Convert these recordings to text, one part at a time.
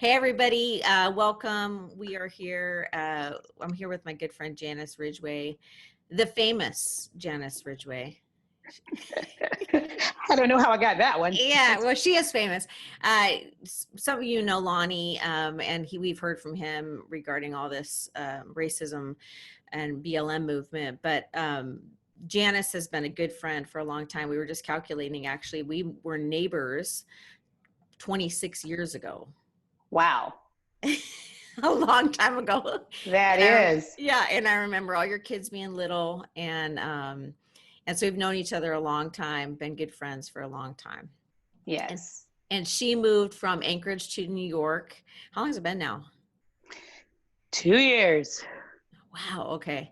Hey, everybody. Welcome. We are here. I'm here with my good friend, Janice Ridgeway, the famous Janice Ridgeway. I don't know how I got that one. Yeah, well, she is famous. Some of you know Lonnie, and we've heard from him regarding all this racism and BLM movement. But Janice has been a good friend for a long time. We were just calculating, actually, we were neighbors 26 years ago. Wow. A long time ago. That And is. yeah, and I remember all your kids being little, and so we've known each other a long time, been good friends for a long time. Yes. And she moved from Anchorage to New York. How long has it been now? 2 years. Wow, okay.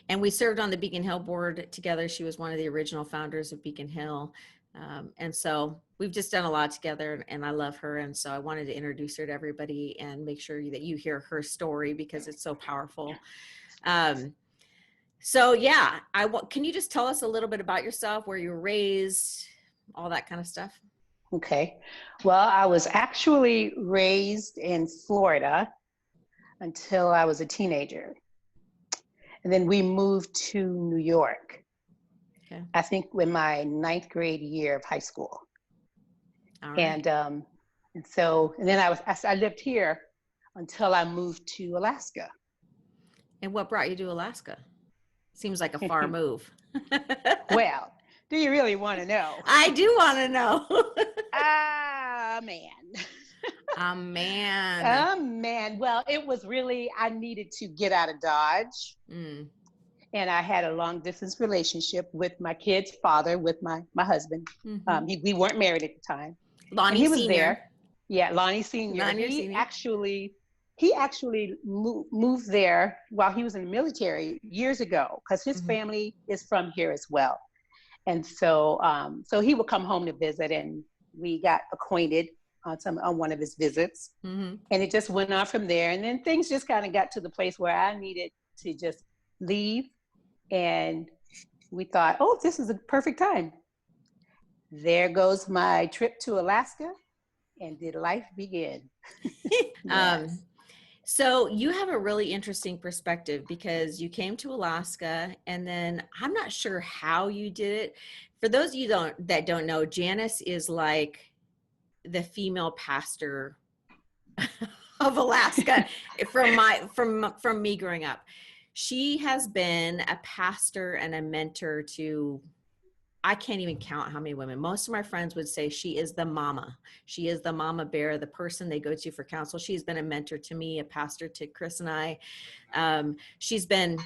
And we served on the Beacon Hill board together. She was one of the original founders of Beacon Hill. And so we've just done a lot together, and I love her. And so I wanted to introduce her to everybody and make sure that you hear her story because it's so powerful. So yeah, can you just tell us a little bit about yourself, where you were raised, all that kind of stuff? Okay. Well, I was actually raised in Florida until I was a teenager. And then we moved to New York, Okay. I think in my 9th grade year of high school. All right. And then I lived here until I moved to Alaska. And what brought you to Alaska? Seems like a far move. Well, do you really want to know? I do want to know. Man. Well, it was really, I needed to get out of Dodge. And I had a long distance relationship with my kid's father, with my husband. Mm-hmm. We weren't married at the time. Lonnie he was Senior. there. Yeah, Lonnie Senior. He actually moved there while he was in the military years ago, because his family is from here as well. And so he would come home to visit, and we got acquainted on one of his visits. And it just went on from there. And then things just kind of got to the place where I needed to just leave. And we thought, oh, this is a perfect time. There goes my trip to Alaska, and did life begin? Yes. So you have a really interesting perspective, because you came to Alaska, and then I'm not sure how you did it. For those of you that don't know, Janice is like the female pastor of Alaska from me growing up. She has been a pastor and a mentor to, I can't even count how many women. Most of my friends would say she is the mama. She is the mama bear, the person they go to for counsel. She's been a mentor to me, a pastor to Chris and I. She's been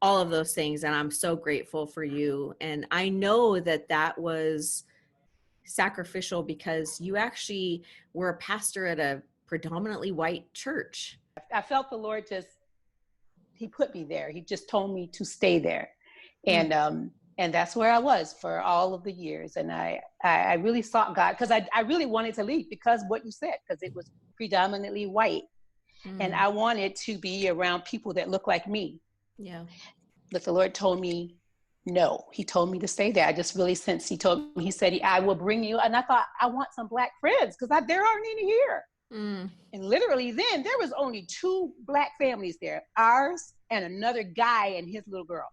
all of those things, and I'm so grateful for you. And I know that was sacrificial, because you actually were a pastor at a predominantly white church. I felt the Lord he put me there. He just told me to stay there. And that's where I was for all of the years. And I really sought God, because I really wanted to leave, because what you said, because it was predominantly white. And I wanted to be around people that look like me. Yeah. But the Lord told me, no. He told me to stay there. I just really sensed, he said, I will bring you. And I thought, I want some Black friends, because there aren't any here. And literally then there was only 2 Black families there, ours and another guy and his little girl.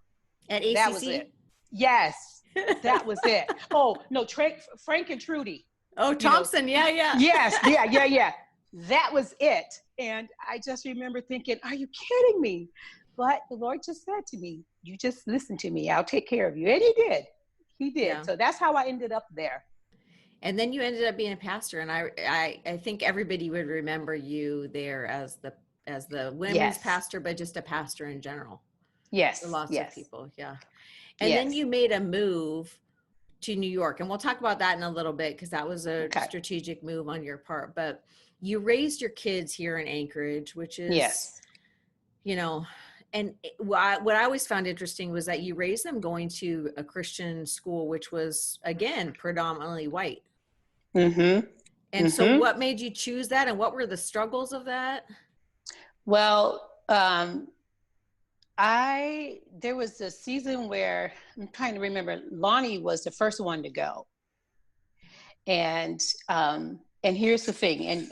At ACC? That was it. Yes, that was it. Oh, no, Frank and Trudy. Oh, Thompson, yeah. Yes, yeah. That was it. And I just remember thinking, are you kidding me? But the Lord just said to me, you just listen to me. I'll take care of you. And he did. He did. Yeah. So that's how I ended up there. And then you ended up being a pastor. And I think everybody would remember you there as the women's pastor, but just a pastor in general. Yes. For lots of people. Yeah. And then you made a move to New York, and we'll talk about that in a little bit, because that was a strategic move on your part. But you raised your kids here in Anchorage, which is, and what I always found interesting was that you raised them going to a Christian school, which was, again, predominantly white. And so what made you choose that, and what were the struggles of that? Well, there was a season where, I'm trying to remember, Lonnie was the first one to go. And here's the thing, and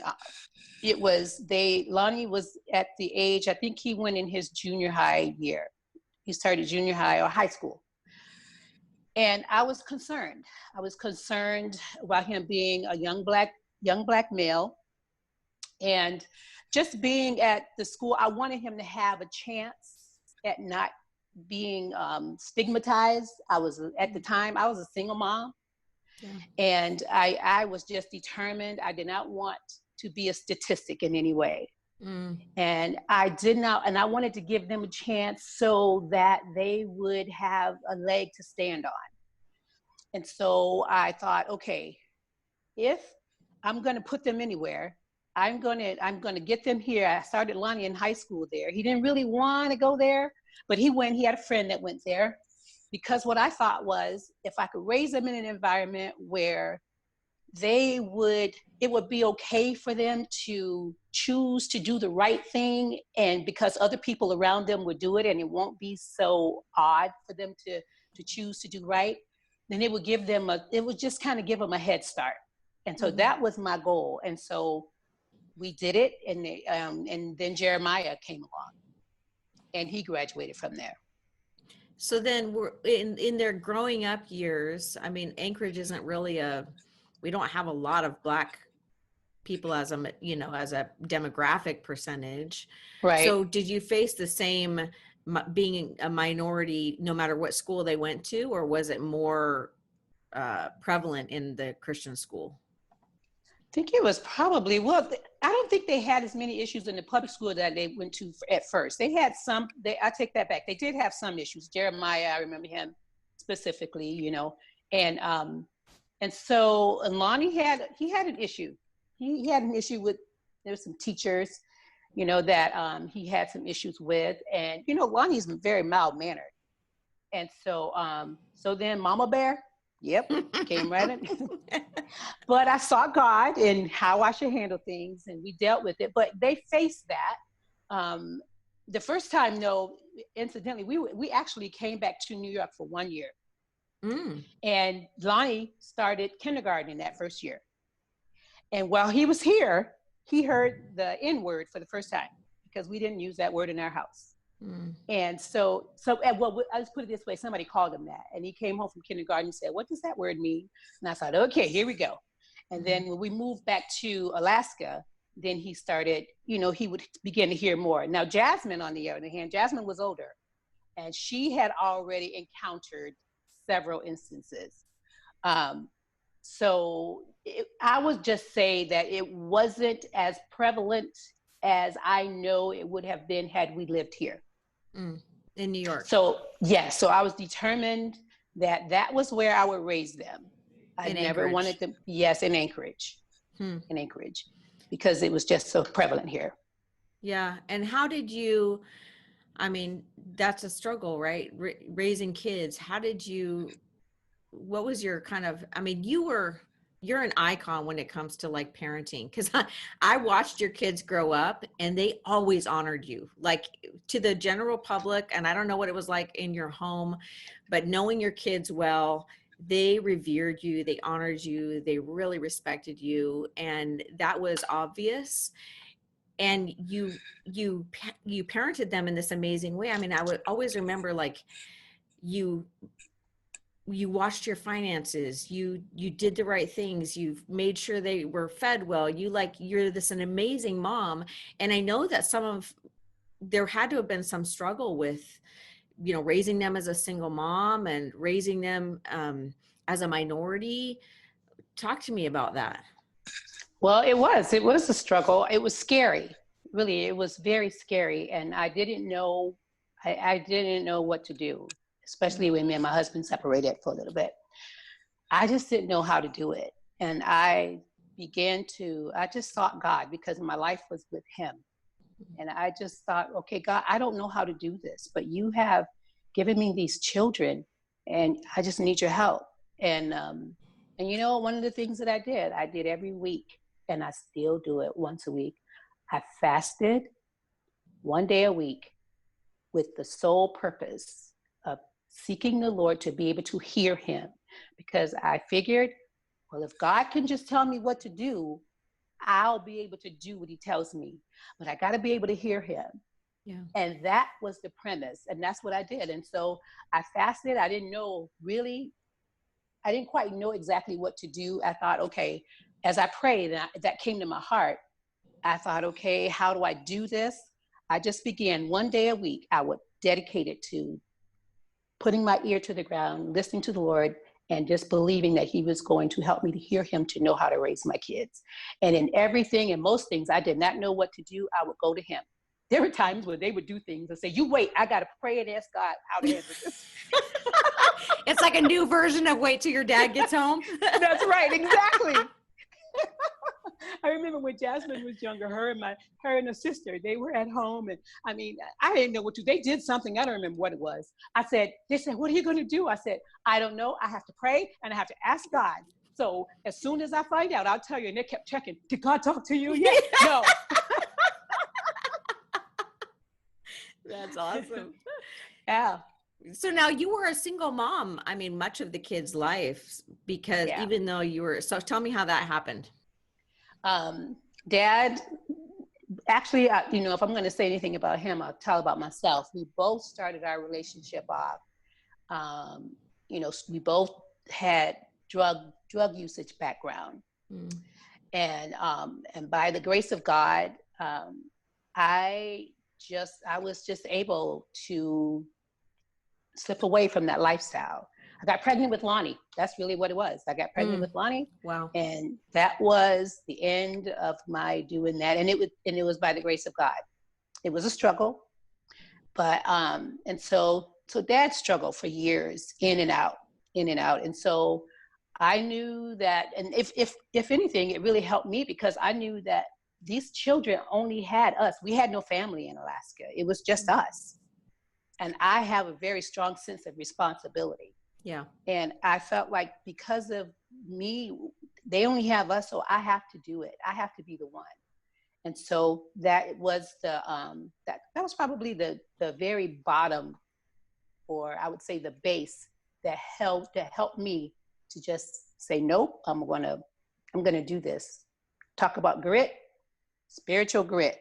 Lonnie was at the age, I think he went in his junior high year. He started junior high or high school. And I was concerned. I was concerned about him being a young black male. And just being at the school, I wanted him to have a chance at not being stigmatized. At the time, I was a single mom. Yeah. And I was just determined. I did not want to be a statistic in any way. And I wanted to give them a chance so that they would have a leg to stand on. And so I thought, okay, if I'm going to put them anywhere, I'm going to get them here. I started Lonnie in high school there. He didn't really want to go there, but he went. He had a friend that went there, because what I thought was, if I could raise them in an environment where it would be okay for them to choose to do the right thing, and because other people around them would do it, and it won't be so odd for them to choose to do right, then it would just kind of give them a head start. And so that was my goal. And so we did it, and then Jeremiah came along, and he graduated from there. So then we're in their growing up years. I mean, Anchorage isn't really we don't have a lot of Black people as a demographic percentage. Right. So did you face the same being a minority no matter what school they went to, or was it more prevalent in the Christian school? I think it was probably, I don't think they had as many issues in the public school that they went to at first. They had some, I take that back. They did have some issues. Jeremiah, I remember him specifically, and so Lonnie had an issue. He had an issue with, there were some teachers, that he had some issues with, and, Lonnie's very mild-mannered. And so, then Mama Bear, yep, came right in. But I saw God in how I should handle things, and we dealt with it. But they faced that. The first time, though, incidentally, we actually came back to New York for 1 year. And Lonnie started kindergarten in that first year. And while he was here, he heard the N-word for the first time, because we didn't use that word in our house. And so let's put it this way, somebody called him that, and he came home from kindergarten and said, "What does that word mean?" And I thought, okay, here we go. And then when we moved back to Alaska, then he started, he would begin to hear more. Now, Jasmine, on the other hand, Jasmine was older, and she had already encountered several instances. So I would just say that it wasn't as prevalent as I know it would have been had we lived here. In New York. So, yes. So I was determined that was where I would raise them. I never wanted them. Yes, in Anchorage. In Anchorage. Because it was just so prevalent here. Yeah. And how did you, I mean, that's a struggle, right? Raising kids. What was your kind of, I mean, you're an icon when it comes to like parenting, because I watched your kids grow up and they always honored you, like to the general public. And I don't know what it was like in your home, but knowing your kids well, they revered you, they honored you, they really respected you. And that was obvious. And you parented them in this amazing way. I mean, I would always remember, like, you watched your finances, you did the right things, you've made sure they were fed well, you're an amazing mom. And I know that there had to have been some struggle with, raising them as a single mom and raising them as a minority. Talk to me about that. Well, it was a struggle. It was scary. Really, it was very scary. And I didn't know what to do, especially when me and my husband separated for a little bit. I just didn't know how to do it. And I just sought God, because my life was with him. And I just thought, okay, God, I don't know how to do this, but you have given me these children, and I just need your help. And one of the things that I did every week, and I still do it once a week. I fasted 1 day a week with the sole purpose of seeking the Lord to be able to hear him, because I figured, well, if God can just tell me what to do, I'll be able to do what he tells me, but I got to be able to hear him. Yeah. And that was the premise. And that's what I did. And so I fasted. I didn't quite know exactly what to do. I thought, okay, as I prayed, and that came to my heart, I thought, okay, how do I do this? I just began one day a week. I would dedicate it to putting my ear to the ground, listening to the Lord, and just believing that he was going to help me to hear him, to know how to raise my kids. And in everything and most things I did not know what to do, I would go to him. There were times where they would do things and say, you wait, I got to pray and ask God how to handle this. It's like a new version of wait till your dad gets home. That's right, exactly. I remember when Jasmine was younger, her and her sister, they were at home, and I mean, I didn't know what to do. They did something, I don't remember what it was. They said, what are you going to do? I said, I don't know. I have to pray and I have to ask God. So as soon as I find out, I'll tell you. And they kept checking. Did God talk to you yet? No. That's awesome. Yeah. So now you were a single mom, I mean, much of the kids' life, because even though so tell me how that happened. Dad, actually, if I'm going to say anything about him, I'll tell about myself. We both started our relationship off. We both had drug usage background. And by the grace of God, I was just able to slip away from that lifestyle. I got pregnant with Lonnie. That's really what it was. I got pregnant with Lonnie. Wow. And that was the end of my doing that. And it was by the grace of God. It was a struggle. But and so Dad struggled for years, in and out. And so I knew that, and if anything, it really helped me, because I knew that these children only had us. We had no family in Alaska. It was just us. And I have a very strong sense of responsibility. Yeah. And I felt like because of me, they only have us, so I have to do it. I have to be the one. And so that was that was probably the very bottom, or I would say the base that helped me to just say, nope, I'm gonna do this. Talk about grit, spiritual grit.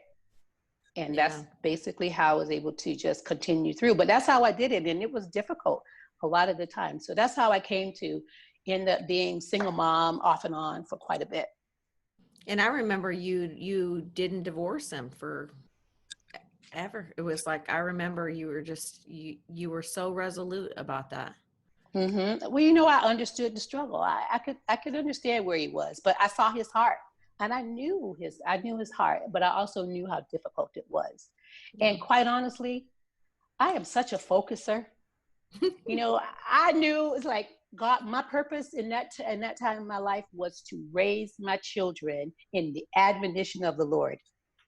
And that's basically how I was able to just continue through. But that's how I did it. And it was difficult a lot of the time. So that's how I came to end up being single mom off and on for quite a bit. And I remember you didn't divorce him for ever. It was like, I remember you were just, you were so resolute about that. Mm-hmm. Well, I understood the struggle. I could understand where he was, but I saw his heart. And I knew his heart, but I also knew how difficult it was. Yeah. And quite honestly, I am such a focuser. I knew it's like God, my purpose in that time in my life was to raise my children in the admonition of the Lord.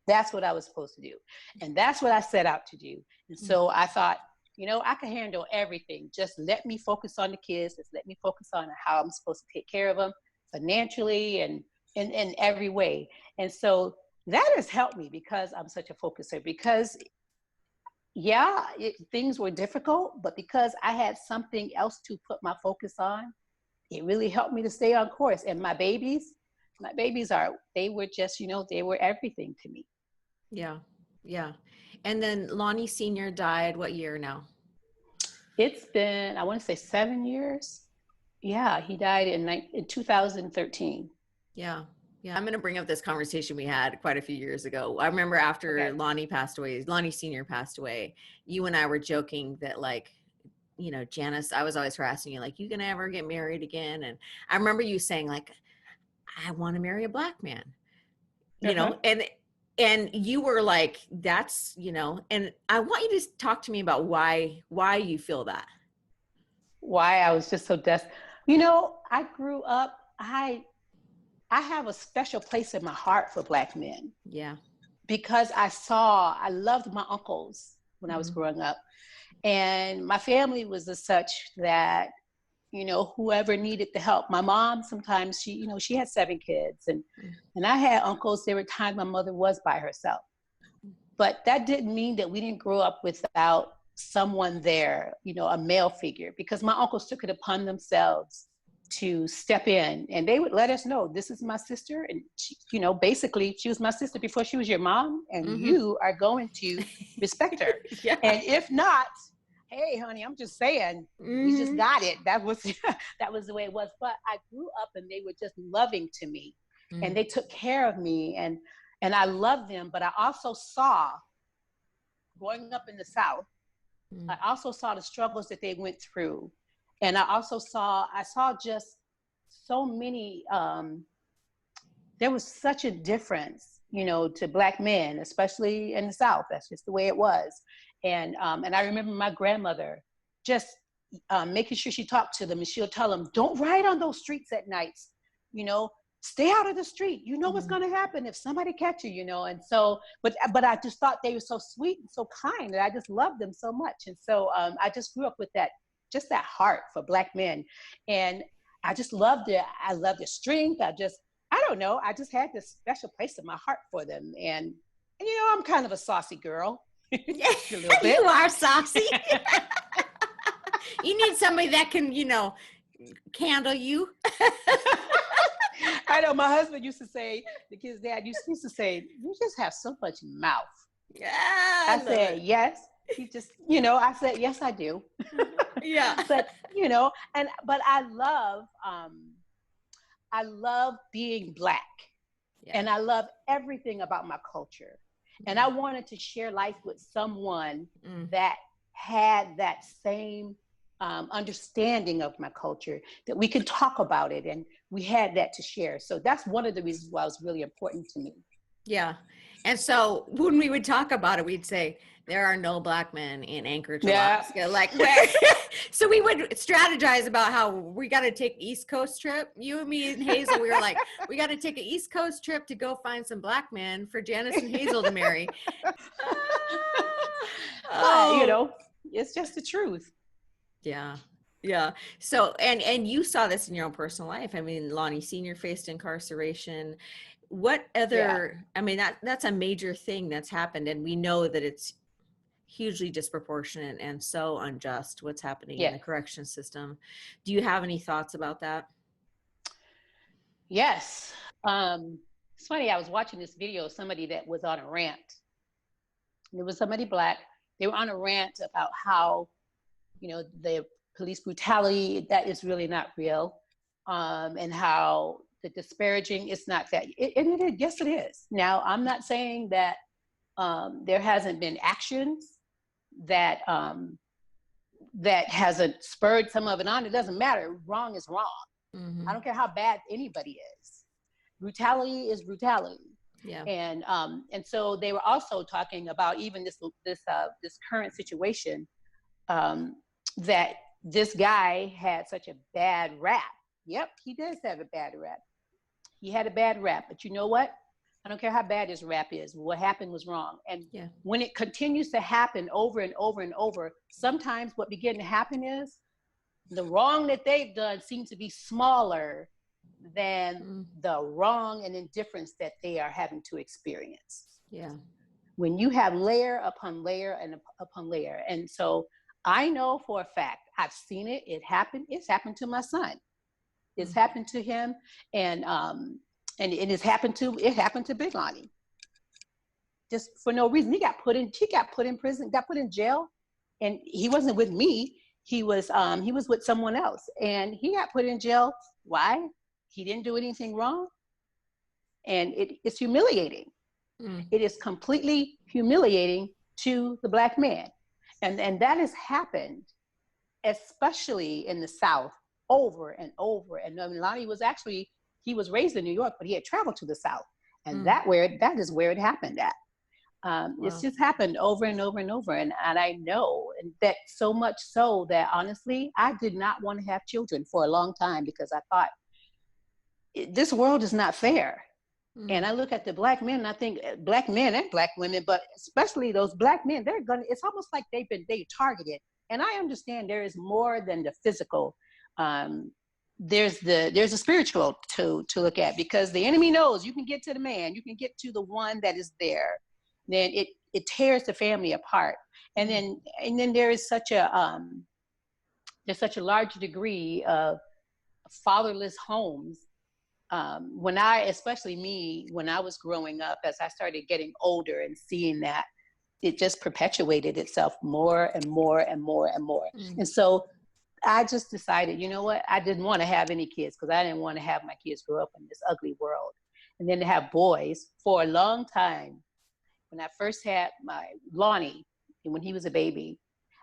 That's what I was supposed to do. And that's what I set out to do. And so I thought, I can handle everything. Just let me focus on the kids. Just let me focus on how I'm supposed to take care of them financially and in every way. And so that has helped me, because I'm such a focuser, because things were difficult, but because I had something else to put my focus on, it really helped me to stay on course. And my babies they were just, they were everything to me. Yeah. Yeah. And then Lonnie Sr. died what year now? It's been, I want to say 7 years. Yeah, he died in 2013. Yeah. Yeah. I'm going to bring up this conversation we had quite a few years ago. I remember after Lonnie Sr. passed away, you and I were joking that, like, Janice, I was always harassing you, like, you gonna ever get married again? And I remember you saying, like, I want to marry a Black man, and you were like, that's, and I want you to talk to me about why you feel that. Why I was just so desperate. I grew up, I have a special place in my heart for Black men. Yeah. Because I loved my uncles when I was growing up. And my family was as such that, whoever needed the help. My mom, sometimes she had 7 kids, and I had uncles. There were times my mother was by herself. But that didn't mean that we didn't grow up without someone there, a male figure, because my uncles took it upon themselves to step in, and they would let us know, this is my sister, and she, basically she was my sister before she was your mom, and you are going to respect her. Yeah. And if not, hey honey, I'm just saying, we just got it. That was that was the way it was. But I grew up and they were just loving to me, and they took care of me, and I loved them. But I also saw, growing up in the South, I also saw the struggles that they went through. And I saw just so many, there was such a difference, to Black men, especially in the South. That's just the way it was. And I remember my grandmother just making sure she talked to them, and she'll tell them, don't ride on those streets at nights, stay out of the street. You know what's going to happen if somebody catch you, And so, but I just thought they were so sweet and so kind, and I just loved them so much. And so I just grew up with that heart for Black men. And I just loved it. I loved their strength. I don't know. I just had this special place in my heart for them. And I'm kind of a saucy girl. A little bit. You are saucy. You need somebody that can, handle you. I know my husband used to say, the kid's dad used to say, you just have so much mouth. Yeah. I said, yes. He just, I said, yes, I do. Yeah. But, but I love being Black. Yeah. And I love everything about my culture. And I wanted to share life with someone that had that same understanding of my culture, that we could talk about it, and we had that to share. So that's one of the reasons why it was really important to me. Yeah. And so when we would talk about it, we'd say, there are no Black men in Anchorage, Alaska. Like where? So we would strategize about how we got to take East Coast trip. You and me and Hazel, we were like, we got to take an East Coast trip to go find some Black men for Janice and Hazel to marry. But, it's just the truth. Yeah. Yeah. So, and you saw this in your own personal life. I mean, Lonnie Sr. faced incarceration. What other, I mean, that's a major thing that's happened. And we know that it's hugely disproportionate and so unjust what's happening in the correction system. Do you have any thoughts about that? Yes. It's funny, I was watching this video of somebody that was on a rant. There was somebody Black. They were on a rant about how, the police brutality, that is really not real. And how the disparaging, it's not that. Yes, it is. Now, I'm not saying that there hasn't been actions that hasn't spurred some of it on. It doesn't matter. Wrong is wrong. I don't care how bad anybody is. Brutality is brutality. Yeah. And so they were also talking about even this current situation, that this guy had such a bad rap. Yep, he does have a bad rap. He had a bad rap, but you know what? I don't care how bad his rap is. What happened was wrong. And when it continues to happen over and over and over, sometimes what begins to happen is the wrong that they've done seems to be smaller than the wrong and indifference that they are having to experience. Yeah. When you have layer upon layer and upon layer. And so I know for a fact, I've seen it. It happened. It's happened to my son. It's happened to him. And it happened to Big Lonnie. Just for no reason. He got put in prison, got put in jail. And he wasn't with me. He was with someone else. And he got put in jail. Why? He didn't do anything wrong. And it's humiliating. It is completely humiliating to the Black man. And that has happened, especially in the South, over and over. And Lonnie he was raised in New York, but he had traveled to the South. And that is where it happened at. Wow. It's just happened over and over and over. And I know that so much so that honestly, I did not want to have children for a long time, because I thought, this world is not fair. And I look at the Black men, and I think Black men and Black women, but especially those Black men, it's almost like they targeted. And I understand there is more than the physical. There's a spiritual to look at, because the enemy knows you can get to the man, you can get to the one that is there, then it tears the family apart. And then there is such a large degree of fatherless homes. Especially me, when I was growing up, as I started getting older and seeing that, it just perpetuated itself more and more and more and more. And so I just decided, you know what? I didn't want to have any kids because I didn't want to have my kids grow up in this ugly world. And then to have boys for a long time. When I first had my Lonnie, and when he was a baby,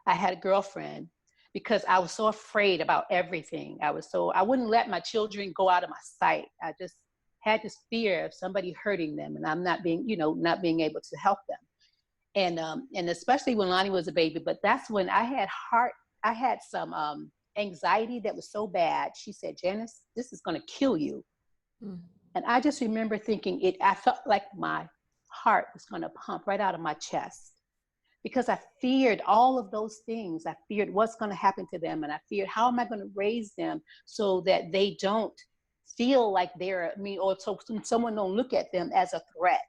I had a girlfriend because I was so afraid about everything. I wouldn't let my children go out of my sight. I just had this fear of somebody hurting them and I'm not being able to help them. And especially when Lonnie was a baby, but that's when I had some anxiety that was so bad. She said, Janice, this is going to kill you. And I just remember thinking I felt like my heart was going to pump right out of my chest because I feared all of those things. I feared what's going to happen to them. And I feared, how am I going to raise them so that they don't feel like or so someone don't look at them as a threat.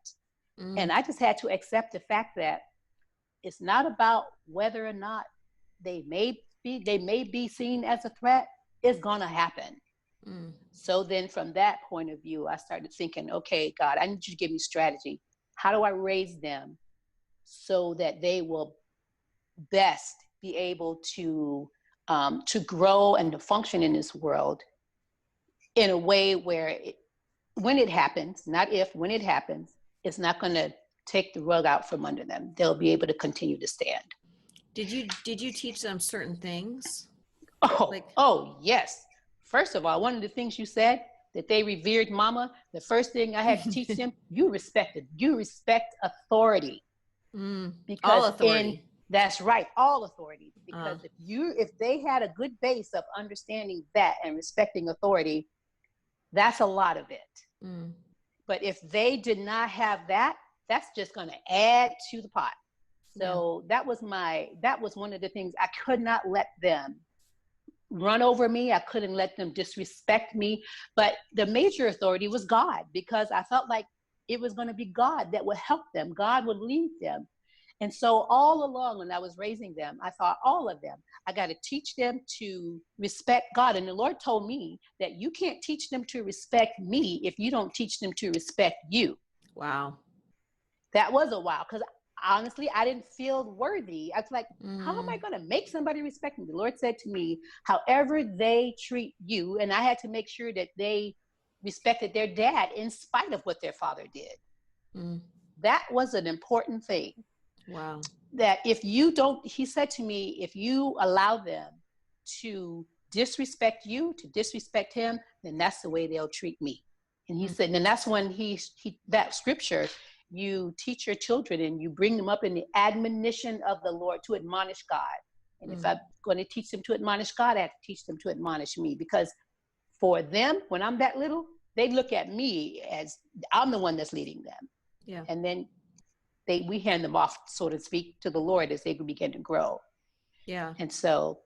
And I just had to accept the fact that it's not about whether or not they may be seen as a threat. It's going to happen. So then from that point of view, I started thinking, okay, God, I need you to give me strategy. How do I raise them so that they will best be able to grow and to function in this world in a way where when it happens, not if, when it happens, it's not going to take the rug out from under them. They'll be able to continue to stand. Did you teach them certain things? Oh, yes. First of all, one of the things you said, that they revered mama, the first thing I had to teach them, you respect authority. Because all authority. That's right, all authority. Because if they had a good base of understanding that and respecting authority, that's a lot of it. But if they did not have that, that's just going to add to the pot. So that was one of the things. I could not let them run over me. I couldn't let them disrespect me. But the major authority was God, because I felt like it was going to be God that would help them. God would lead them. And so all along when I was raising them, I thought, all of them, I got to teach them to respect God. And the Lord told me that you can't teach them to respect me if you don't teach them to respect you. Wow. That was a while, because honestly, I didn't feel worthy. I was like, how am I going to make somebody respect me? The Lord said to me, however they treat you, and I had to make sure that they respected their dad in spite of what their father did. That was an important thing. Wow. That he said to me, if you allow them to disrespect you, to disrespect him, then that's the way they'll treat me. And he said, and that's when that scripture, you teach your children and you bring them up in the admonition of the Lord to admonish God. And if I'm going to teach them to admonish God, I have to teach them to admonish me, because for them, when I'm that little, they look at me as I'm the one that's leading them. Yeah. And then we hand them off, so to speak, to the Lord as they begin to grow. Yeah. And so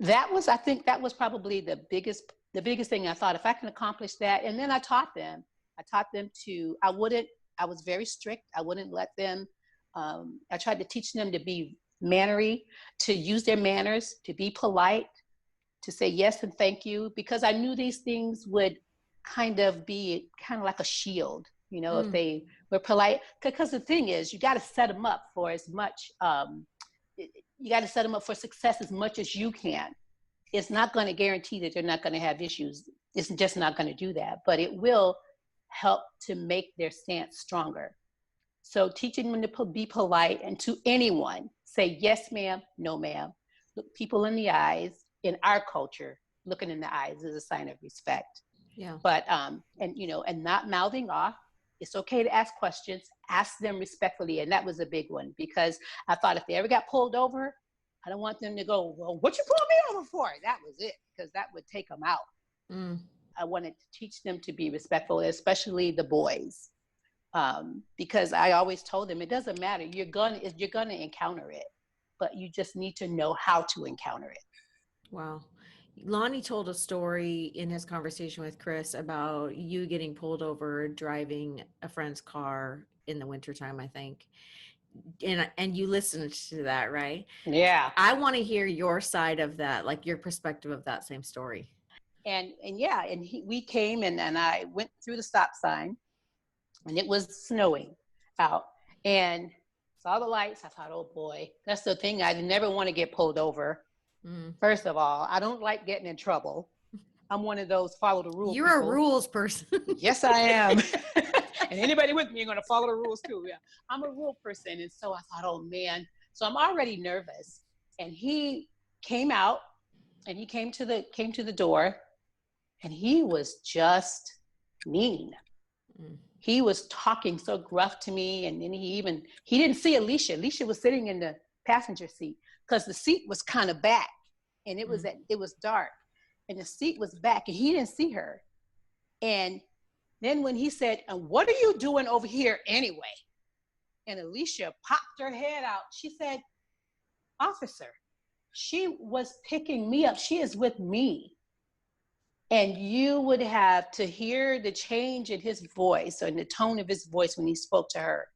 I think that was probably the biggest thing. I thought, if I can accomplish that. And then I taught them I was very strict. I wouldn't let them, I tried to teach them to be mannery, to use their manners, to be polite, to say yes and thank you, because I knew these things would be like a shield, if they were polite. Because the thing is, you got to set them up for as much, you got to set them up for success as much as you can. It's not going to guarantee that they're not going to have issues. It's just not going to do that, but it will help to make their stance stronger. So teaching them to be polite, and to anyone, say yes, ma'am, no, ma'am. Look people in the eyes. In our culture, looking in the eyes is a sign of respect. Yeah. But, and not mouthing off. It's okay to ask questions, ask them respectfully. And that was a big one, because I thought if they ever got pulled over, I don't want them to go, well, what you pulled me over for? That was it, because that would take them out. I wanted to teach them to be respectful, especially the boys, because I always told them, it doesn't matter. You're gonna encounter it, but you just need to know how to encounter it. Wow. Lonnie told a story in his conversation with Chris about you getting pulled over driving a friend's car in the wintertime, I think. And you listened to that, right? Yeah. I want to hear your side of that, like your perspective of that same story. we came and I went through the stop sign, and it was snowing out, and saw the lights. I thought, oh boy, that's the thing. I never want to get pulled over. First of all, I don't like getting in trouble. I'm one of those follow the rules. You're people. A rules person. Yes, I am. And anybody with me, you're going to follow the rules too. Yeah, I'm a rule person. And so I thought, oh man. So I'm already nervous. And he came out, and he came to the door, and he was just mean. He was talking so gruff to me. And then he didn't see Alicia. Alicia was sitting in the passenger seat, because the seat was kind of back, and it was dark, and the seat was back, and he didn't see her. And then when he said, and what are you doing over here anyway? And Alicia popped her head out. She said, officer, she was picking me up. She is with me. And you would have to hear the change in his voice, or in the tone of his voice when he spoke to her.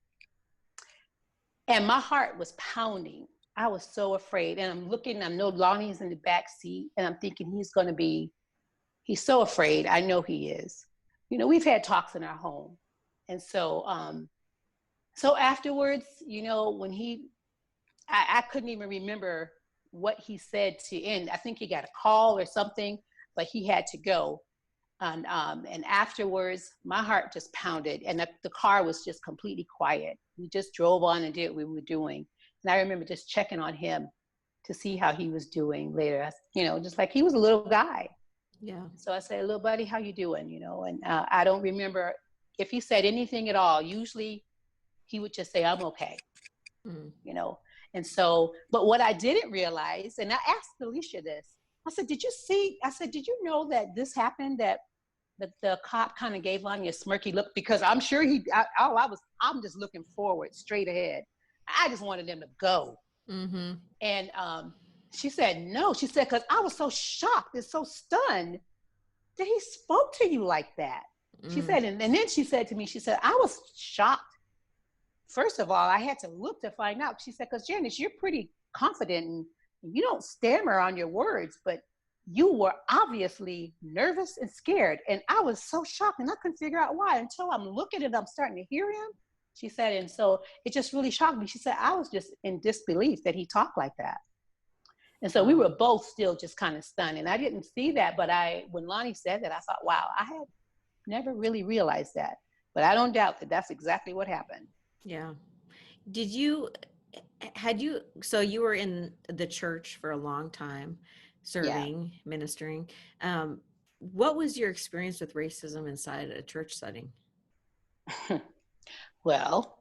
And my heart was pounding. I was so afraid. And I'm looking, I know Lonnie's in the back seat, and I'm thinking he's so afraid. I know he is. You know, we've had talks in our home. And so, so afterwards, you know, when I couldn't even remember what he said to end. I think he got a call or something, but he had to go. And afterwards, my heart just pounded, and the car was just completely quiet. We just drove on and did what we were doing. And I remember just checking on him to see how he was doing later. You know, just like he was a little guy. Yeah. So I said, little buddy, how you doing? You know, and I don't remember if he said anything at all. Usually he would just say, I'm okay. You know? And so, but what I didn't realize, and I asked Alicia this, I said, did you know that this happened, that the cop kind of gave Lonnie a smirky look? Because I'm sure I'm just looking forward, straight ahead. I just wanted them to go. Mm-hmm. And she said, no. She said, because I was so shocked and so stunned that he spoke to you like that. She said, and then she said to me, she said, I was shocked. First of all, I had to look to find out. She said, because Janice, you're pretty confident and you don't stammer on your words, but you were obviously nervous and scared. And I was so shocked, and I couldn't figure out why until I'm looking and I'm starting to hear him. She said, and so it just really shocked me. She said, I was just in disbelief that he talked like that. And so we were both still just kind of stunned. And I didn't see that, but when Lonnie said that, I thought, wow, I had never really realized that. But I don't doubt that that's exactly what happened. Yeah. So you were in the church for a long time, serving, ministering. What was your experience with racism inside a church setting? Well,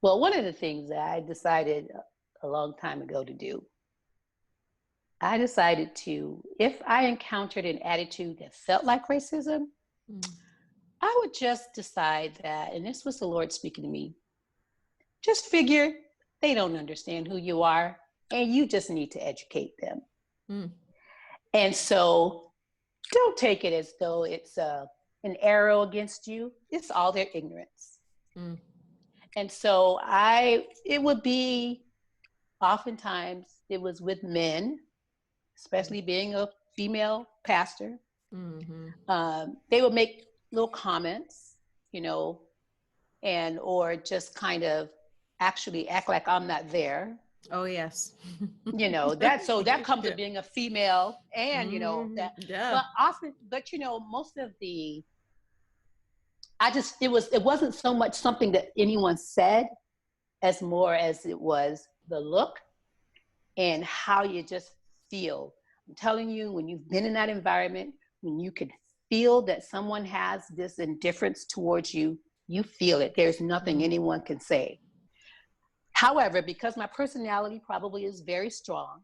one of the things that I decided a long time ago to do, I decided to, if I encountered an attitude that felt like racism, I would just decide that, and this was the Lord speaking to me, just figure they don't understand who you are, and you just need to educate them. And so don't take it as though it's an arrow against you. It's all their ignorance. And so it would be, oftentimes it was with men, especially being a female pastor. They would make little comments, you know, or just kind of actually act like I'm not there. Oh, yes. You know, that comes to being a female, and, you know, that, but you know, most of it wasn't so much something that anyone said as more as it was the look and how you just feel. I'm telling you, when you've been in that environment, when you could feel that someone has this indifference towards you, you feel it. There's nothing anyone can say. However, because my personality probably is very strong,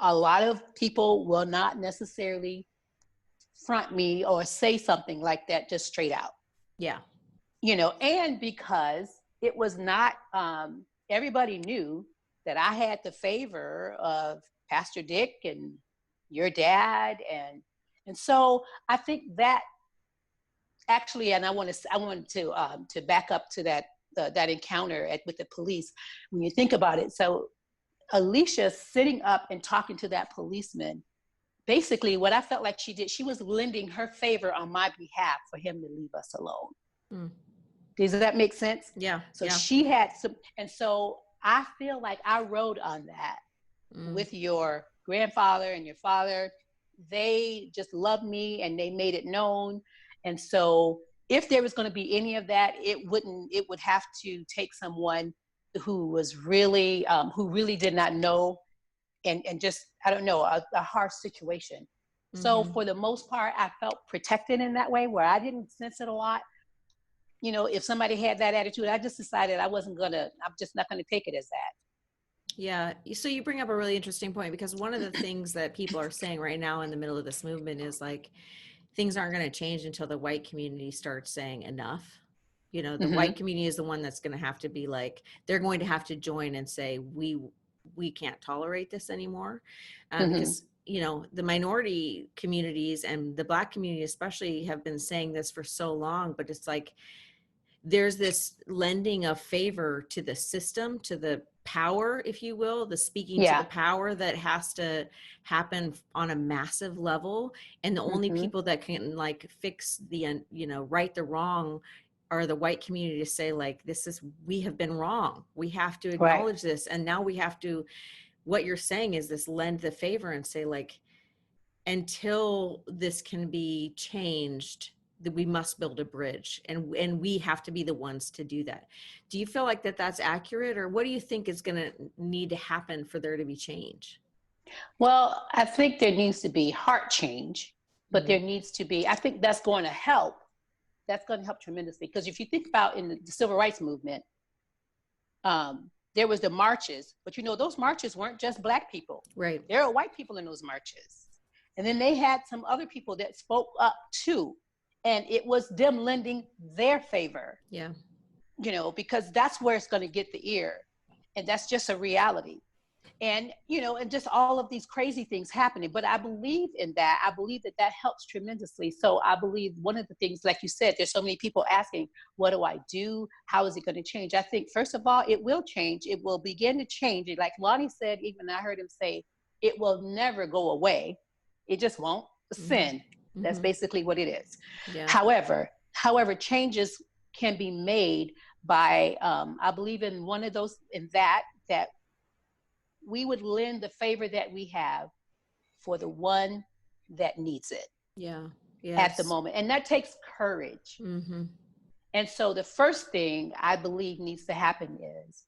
a lot of people will not necessarily front me or say something like that just straight out. Yeah. You know, and because it was not, everybody knew that I had the favor of Pastor Dick and your dad. And so I think that actually, and I wanted to back up to that encounter with the police. When you think about it, so Alicia sitting up and talking to that policeman, basically what I felt like she did, she was lending her favor on my behalf for him to leave us alone. Mm. Does that make sense? Yeah. So she had some, and so I feel like I rode on that with your grandfather and your father. They just loved me and they made it known. And so if there was going to be any of that, it would have to take someone who was really, who really did not know, and just, I don't know, a harsh situation. So for the most part, I felt protected in that way, where I didn't sense it a lot. You know, if somebody had that attitude, I just decided I'm just not gonna take it as that. Yeah. So you bring up a really interesting point, because one of the things that people are saying right now in the middle of this movement is like, things aren't going to change until the white community starts saying enough. You know, the white community is the one that's going to have to be like, they're going to have to join and say, we can't tolerate this anymore. Because, you know, the minority communities and the Black community especially have been saying this for so long, but it's like, there's this lending of favor to the system, to the power, if you will, the speaking to the power that has to happen on a massive level. And the only people that can like fix the, you know, right the wrong are the white community, to say like, we have been wrong. We have to acknowledge this. And now we have to, what you're saying is this, lend the favor and say like, until this can be changed, that we must build a bridge, and we have to be the ones to do that. Do you feel like that's accurate, or what do you think is going to need to happen for there to be change? Well, I think there needs to be heart change, but there needs to be, I think that's going to help. That's going to help tremendously, because if you think about in the civil rights movement, there was the marches, but you know, those marches weren't just Black people. Right. There are white people in those marches. And then they had some other people that spoke up too. And it was them lending their favor. Yeah. You know, because that's where it's going to get the ear. And that's just a reality. And, you know, and just all of these crazy things happening. But I believe in that. I believe that that helps tremendously. So I believe one of the things, like you said, there's so many people asking, what do I do? How is it going to change? I think, first of all, it will change. It will begin to change. Like Lonnie said, even I heard him say, it will never go away. It just won't. Sin. That's basically what it is. Yeah. However, changes can be made by, I believe in one of those, in that we would lend the favor that we have for the one that needs it. Yeah. Yes. At the moment. And that takes courage. And so the first thing I believe needs to happen is,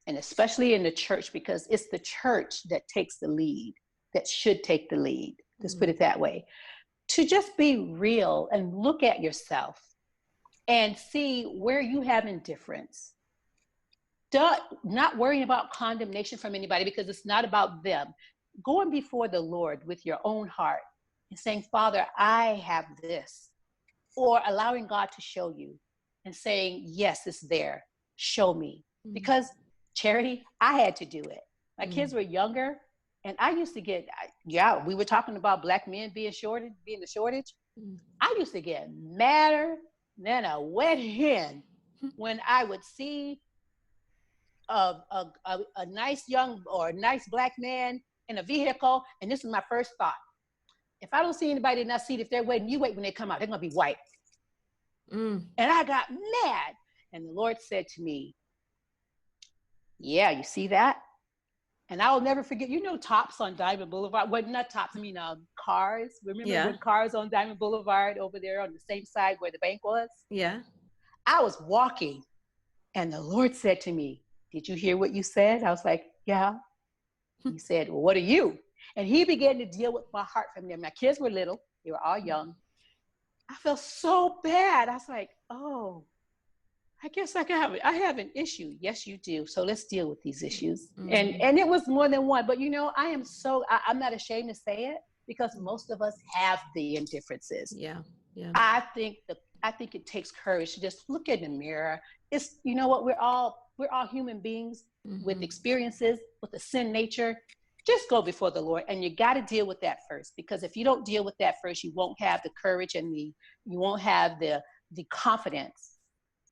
and especially in the church, because it's the church that takes the lead, that should take the lead, let's put it that way, to just be real and look at yourself and see where you have indifference. Not worrying about condemnation from anybody, because it's not about them. Going before the Lord with your own heart and saying, Father, I have this. Or allowing God to show you and saying, yes, it's there. Show me. Because Charity, I had to do it. My kids were younger, and I used to get, we were talking about Black men being the shortage. I used to get madder than a wet hen when I would see a nice young or a nice Black man in a vehicle. And this is my first thought. If I don't see anybody in that seat, if they're waiting, you wait when they come out, they're going to be white. And I got mad. And the Lord said to me, yeah, you see that? And I will never forget, you know, Tops on Diamond Boulevard. Well, not Tops, I mean, Cars. Remember when Cars on Diamond Boulevard over there on the same side where the bank was? Yeah. I was walking, and the Lord said to me, did you hear what you said? I was like, yeah. He said, well, what are you? And he began to deal with my heart from there. My kids were little. They were all young. I felt so bad. I was like, oh, I guess I have an issue. Yes, you do. So let's deal with these issues. And it was more than one. But, you know, I'm not ashamed to say it, because most of us have the indifferences. Yeah. Yeah. I think it takes courage to just look in the mirror. It's, you know what, we're all human beings with experiences, with a sin nature. Just go before the Lord, and you got to deal with that first, because if you don't deal with that first, you won't have the courage and you won't have the confidence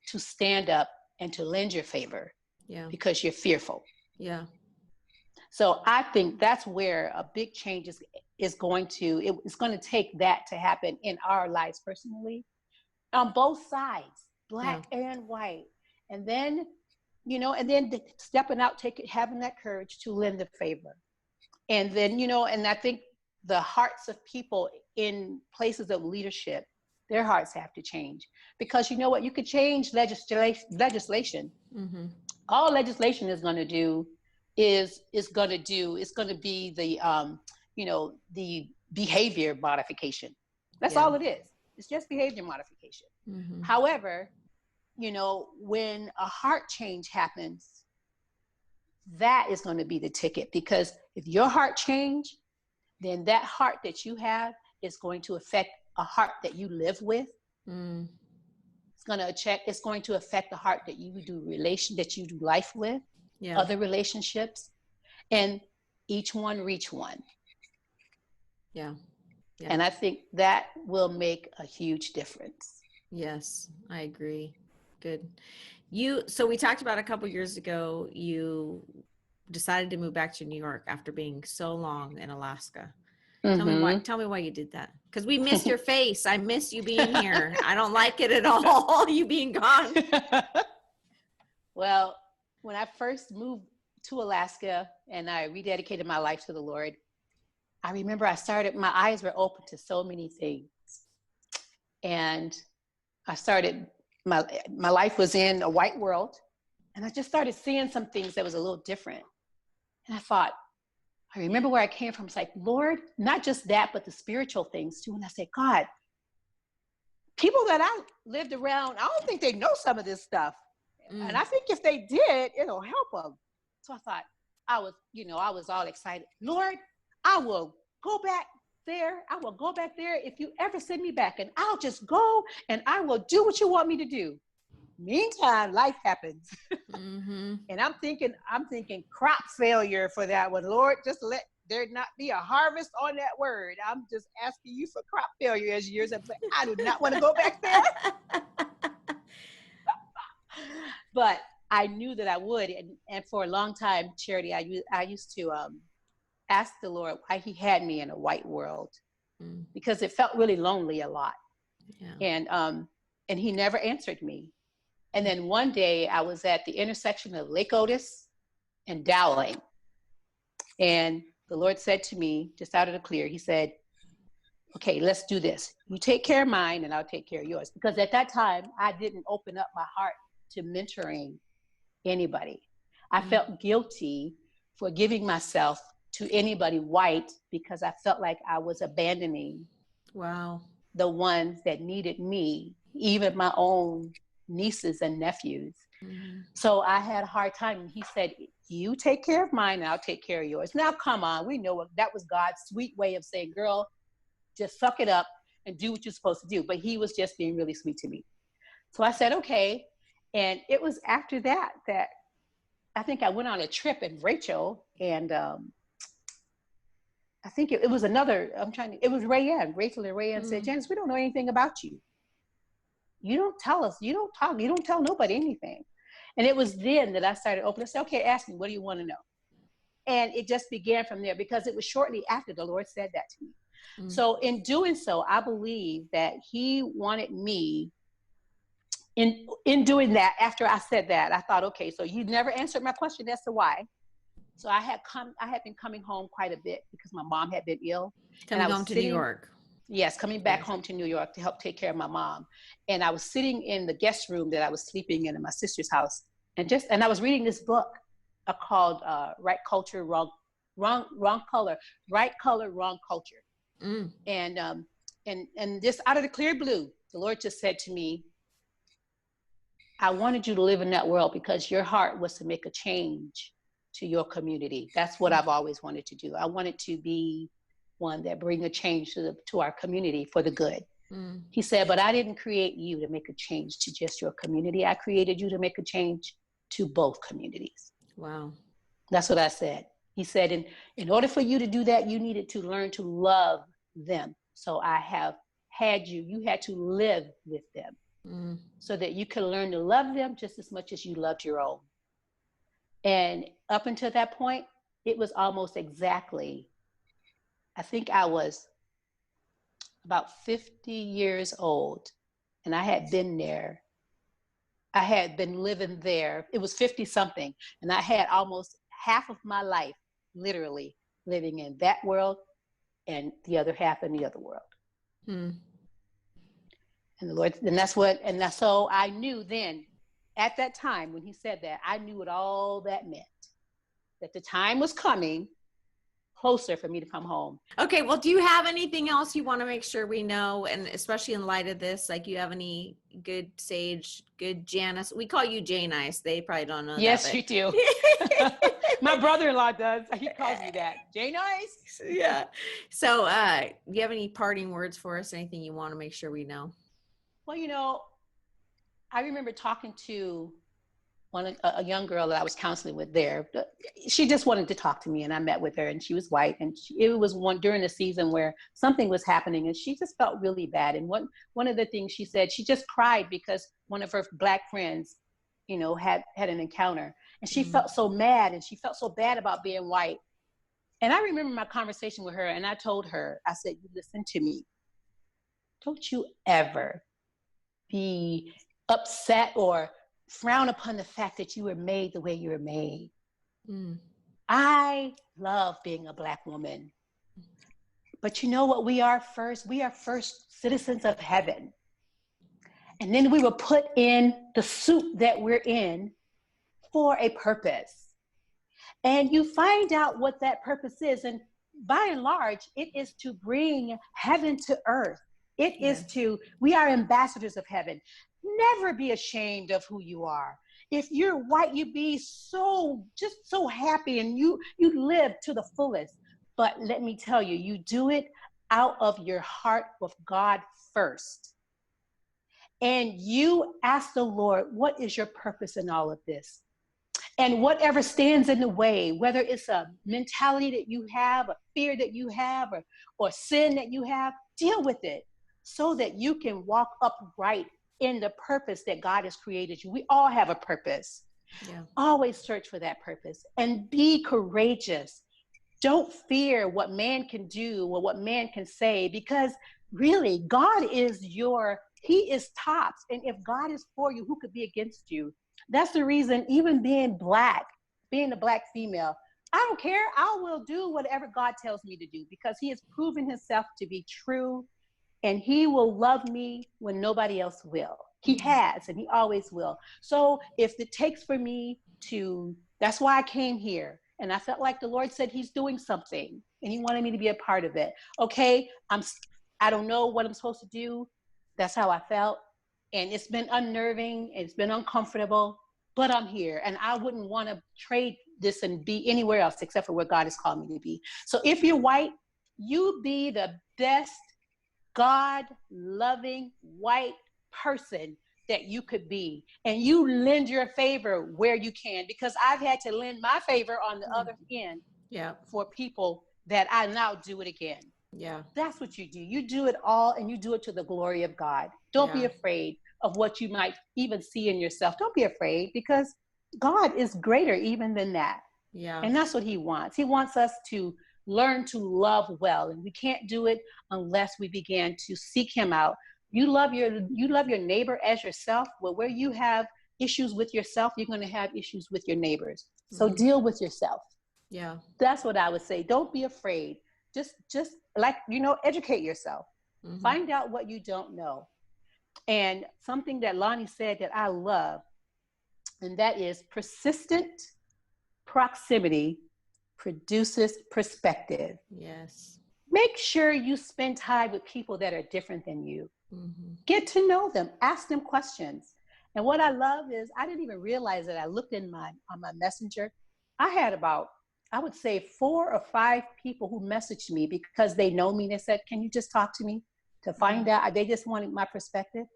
to stand up and to lend your favor. Yeah. Because you're fearful. Yeah. So I think that's where a big change is going to, it's going to take that to happen in our lives personally, on both sides, black and white. And then, and then stepping out, having that courage to lend a favor. And then, and I think the hearts of people in places of leadership, their hearts have to change, because you know what, you could change legislation. Mm-hmm. All legislation is going to do is going to be the behavior modification. That's all it is. It's just behavior modification. Mm-hmm. However, when a heart change happens, that is going to be the ticket, because if your heart change, then that heart that you have is going to affect a heart that you live with. Mm. It's going to affect the heart that you do life with, other relationships, and each one reach one. Yeah. And I think that will make a huge difference. Yes, I agree. Good. So we talked about a couple years ago, you decided to move back to New York after being so long in Alaska. Mm-hmm. Tell me why you did that. Because we miss your face. I miss you being here. I don't like it at all, you being gone. Well, when I first moved to Alaska and I rededicated my life to the Lord, I remember my eyes were open to so many things. And I started, my life was in a white world, and I just started seeing some things that was a little different. And I remember where I came from. It's like, Lord, not just that, but the spiritual things too. And I said, God, people that I lived around, I don't think they know some of this stuff. Mm. And I think if they did, it'll help them. So I thought, I was all excited. Lord, I will go back there. I will go back there if you ever send me back, and I'll just go and I will do what you want me to do. Meantime, life happens. Mm-hmm. And I'm thinking crop failure for that one. Lord, just let there not be a harvest on that word. I'm just asking you for crop failure as years. I do not want to go back there. But I knew that I would. And for a long time, Charity, I used to ask the Lord why he had me in a white world, because it felt really lonely a lot. Yeah. And he never answered me. And then one day I was at the intersection of Lake Otis and Dowling. And the Lord said to me, just out of the clear, he said, okay, let's do this. You take care of mine and I'll take care of yours. Because at that time, I didn't open up my heart to mentoring anybody. I felt guilty for giving myself to anybody white, because I felt like I was abandoning the ones that needed me, even my own nieces and nephews. Mm-hmm. So I had a hard time. He said, you take care of mine and I'll take care of yours. Now, come on. We know that was God's sweet way of saying, girl, just suck it up and do what you're supposed to do. But he was just being really sweet to me. So I said, okay. And it was after that I think I went on a trip in Rachel, and I think it was it was Rayanne. Rachel and Rayanne said, Janice, we don't know anything about you. You don't tell us, you don't talk, you don't tell nobody anything. And it was then that I started opening. I said, okay, ask me, what do you want to know? And it just began from there, because it was shortly after the Lord said that to me. Mm. So in doing so, I believe that he wanted me, in doing that, after I said that, I thought, okay, so you never answered my question as to why. So I had been coming home quite a bit because my mom had been ill. Coming home to New York. Yes, coming back home to New York to help take care of my mom. And I was sitting in the guest room that I was sleeping in my sister's house. And I was reading this book called Right Culture, Wrong Color, Right Color, Wrong Culture. Mm. And just out of the clear blue, the Lord just said to me, I wanted you to live in that world because your heart was to make a change to your community. That's what I've always wanted to do. I wanted to be one that bring a change to our community for the good. Mm. He said, but I didn't create you to make a change to just your community. I created you to make a change to both communities. Wow. That's what I said. He said, in order for you to do that, you needed to learn to love them. So I have had you had to live with them so that you can learn to love them just as much as you loved your own. And up until that point, it was almost exactly, I think I was about 50 years old, and I had been there. I had been living there. It was 50 something, and I had almost half of my life literally living in that world and the other half in the other world. Hmm. And the Lord, and that's so I knew then, at that time when he said that, I knew what all that meant. That the time was coming closer for me to come home. Okay, well, do you have anything else you want to make sure we know, and especially in light of this, like you have any good sage, good Janice? We call you Janice. They probably don't know yes, that. Yes, you do. My brother-in-law does. He calls me that. Janice. Yeah. So do you have any parting words for us? Anything you want to make sure we know? Well, I remember talking to a young girl that I was counseling with there. She just wanted to talk to me, and I met with her, and she was white, and it was during a season where something was happening, and she just felt really bad. And one of the things she said, she just cried because one of her Black friends, had an encounter, and she felt so mad, and she felt so bad about being white. And I remember my conversation with her, and I told her, I said, "You listen to me. Don't you ever be upset or frown upon the fact that you were made the way you were made. I love being a Black woman. But you know what we are first? We are first citizens of heaven. And then we were put in the suit that we're in for a purpose. And you find out what that purpose is. And by and large, it is to bring heaven to earth. It is we are ambassadors of heaven. Never be ashamed of who you are. If you're white, you be just so happy, and you live to the fullest. But let me tell you, you do it out of your heart with God first. And you ask the Lord, what is your purpose in all of this? And whatever stands in the way, whether it's a mentality that you have, a fear that you have, or sin that you have, deal with it so that you can walk upright in the purpose that God has created you. We all have a purpose. Yeah. Always search for that purpose and be courageous. Don't fear what man can do or what man can say, because really God is he is tops. And if God is for you, who could be against you? That's the reason, even being Black, being a Black female, I don't care. I will do whatever God tells me to do, because he has proven himself to be true, and he will love me when nobody else will. He has, and he always will. So if it takes for me that's why I came here. And I felt like the Lord said he's doing something, and he wanted me to be a part of it. Okay, I don't know what I'm supposed to do. That's how I felt. And it's been unnerving, it's been uncomfortable, but I'm here, and I wouldn't want to trade this and be anywhere else except for where God has called me to be. So if you're white, you be the best God-loving white person that you could be, and you lend your favor where you can, because I've had to lend my favor on the other end for people that I now do it again. Yeah, that's what you do. You do it all, and you do it to the glory of God. Don't be afraid of what you might even see in yourself. Don't be afraid, because God is greater even than that. Yeah, and that's what he wants. He wants us to learn to love well, and we can't do it unless we begin to seek him out. You love your neighbor as yourself. Well, where you have issues with yourself, you're going to have issues with your neighbors. So deal with yourself. Yeah, that's what I would say. Don't be afraid. Just like, educate yourself. Find out what you don't know. And something that Lonnie said that I love, and that is persistent proximity produces perspective. Yes. Make sure you spend time with people that are different than you. Get to know them. Ask them questions. And what I love is, I didn't even realize that I looked on my messenger. I had about, I would say, 4 or 5 people who messaged me because they know me. They said, "Can you just talk to me to find out?" They just wanted my perspective.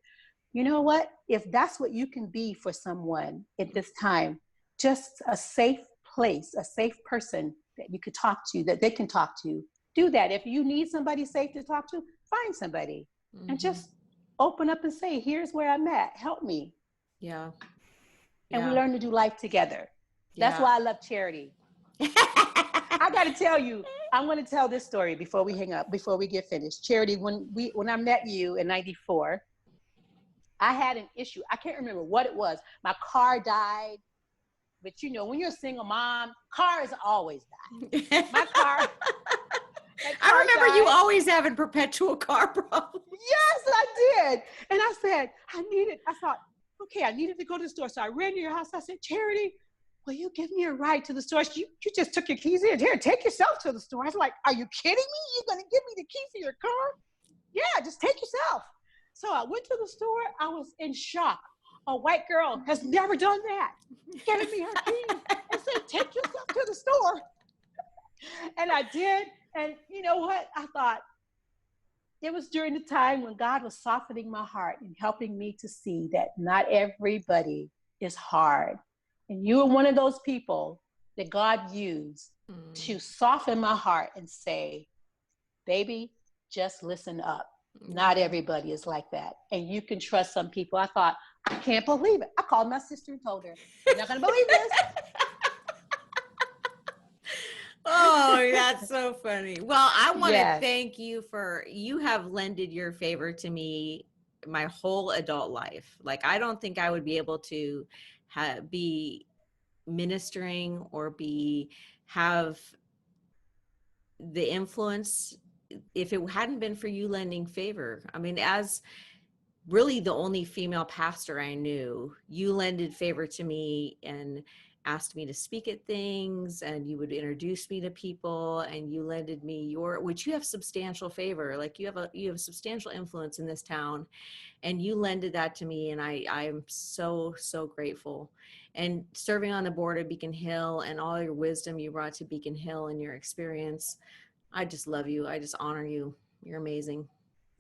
You know what? If that's what you can be for someone at this time, just a safe place, a safe person that you could talk to, that they can talk to, do that. If you need somebody safe to talk to, find somebody and just open up and say, "Here's where I'm at. Help me." Yeah. And we learn to do life together. That's why I love charity. I got to tell you, I'm going to tell this story before we hang up, before we get finished. Charity, when I met you in 94, I had an issue. I can't remember what it was. My car died. But you know, when you're a single mom, cars always die. My car, I remember died. You always having perpetual car problems. Yes, I did. And I said, I thought, okay, I needed to go to the store. So I ran to your house. I said, Charity, will you give me a ride to the store? You just took your keys in. Here, take yourself to the store. I was like, are you kidding me? You're going to give me the keys to your car? Yeah, just take yourself. So I went to the store. I was in shock. A white girl has never done that. Giving me her keys and said, take yourself to the store. And I did. And you know what? I thought it was during the time when God was softening my heart and helping me to see that not everybody is hard. And you were one of those people that God used to soften my heart and say, baby, just listen up. Not everybody is like that. And you can trust some people. I thought, I can't believe it. I called my sister and told her, you're not going to believe this. Oh, that's so funny. Well, I want to thank you you have lended your favor to me my whole adult life. Like, I don't think I would be able to be ministering or have the influence if it hadn't been for you lending favor. I mean, as really the only female pastor I knew, you lended favor to me and asked me to speak at things, and you would introduce me to people, and you lended me which you have substantial favor. Like, you have substantial influence in this town, and you lended that to me. And I am so, so grateful. And serving on the board of Beacon Hill and all your wisdom you brought to Beacon Hill and your experience, I just love you. I just honor you. You're amazing.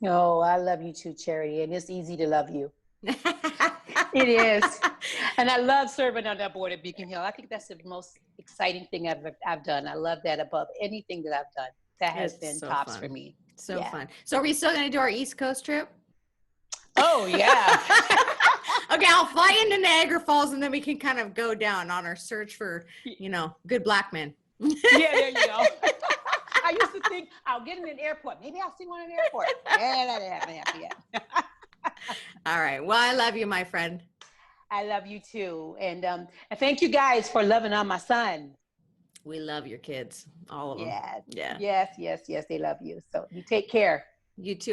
Oh, I love you too, Charity. And it's easy to love you. It is. And I love serving on that board at Beacon Hill. I think that's the most exciting thing I've done. I love that above anything that I've done. That has been so tops fun. For me. So fun. So are we still going to do our East Coast trip? Oh, yeah. Okay, I'll fly into Niagara Falls, and then we can kind of go down on our search for, good black men. Yeah, there you go. I used to think I'll get in an airport. Maybe I'll see one in an airport. Yeah, that didn't happen yet. All right. Well, I love you, my friend. I love you too. And thank you guys for loving on my son. We love your kids, all of them. Yes. Yeah. Yes. They love you. So you take care. You too.